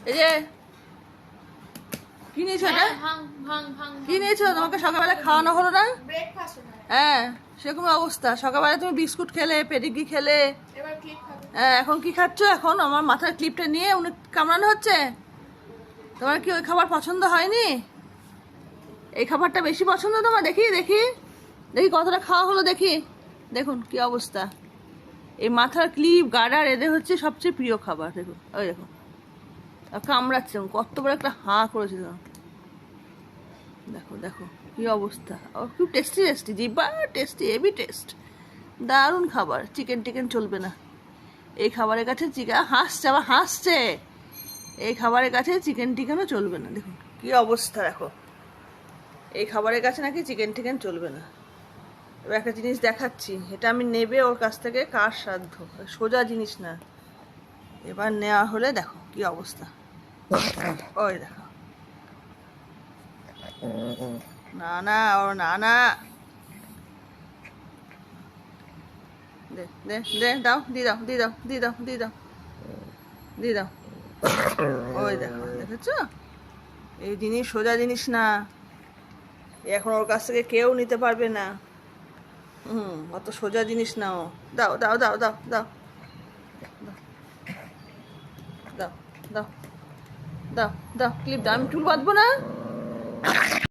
এই যে কি নিয়েছো এটা? কি নিয়েছো? তোমাকে সকালবেলা খাওয়ানো হলো না? হ্যাঁ, সেরকম অবস্থা। সকালবেলা তুমি বিস্কুট খেলে, পেডিগ্রি খেলে, হ্যাঁ, এখন কি খাচ্ছ? এখন আমার মাথার ক্লিপটা নিয়ে উনি কামড়ানো হচ্ছে। তোমার কি ওই খাবার পছন্দ হয়নি? এই খাবারটা বেশি পছন্দ তোমার? দেখি দেখি দেখি কতটা খাওয়া হলো দেখি। দেখুন কি অবস্থা। এই মাথার ক্লিপ, গার্ডার এদের হচ্ছে সবচেয়ে প্রিয় খাবার। দেখুন, ওই দেখুন কামড়াচ্ছে, কত বড় একটা হাঁ করেছে। দেখো দেখো কি অবস্থা। ও খুব টেস্টি টেস্টি, জিব্বা টেস্টি, হেভি টেস্ট, দারুণ খাবার। চিকেন টিকেন চলবে না এই খাবারের কাছে। চিকেন হাসছে, আবার হাসছে। এই খাবারের কাছে চিকেন টিকেনও চলবে না। দেখুন কি অবস্থা। দেখো এই খাবারের কাছে নাকি চিকেন টিকেন চলবে না। এবার একটা জিনিস দেখাচ্ছি, এটা আমি নেবে ওর কাছ থেকে কার সাধ্য, সোজা জিনিস না। এবার নেওয়া হলে দেখো কি অবস্থা। ওই দেখো, না না ও না না, দে দে দে, দাও, দিয়ে দাও, দিয়ে দাও, দিয়ে দাও, দিয়ে দাও, দিয়ে দাও। ওই দেখো, দেখেছ? এই জিনিস সোজা জিনিস না। এখন ওর কাছ থেকে কেউ নিতে পারবে না। অত সোজা জিনিস না ও। দাও দাও দাও দাও দাও দাও দাও দাও দাও, ক্লিপ দাও। আমি চুল বাঁধবো না।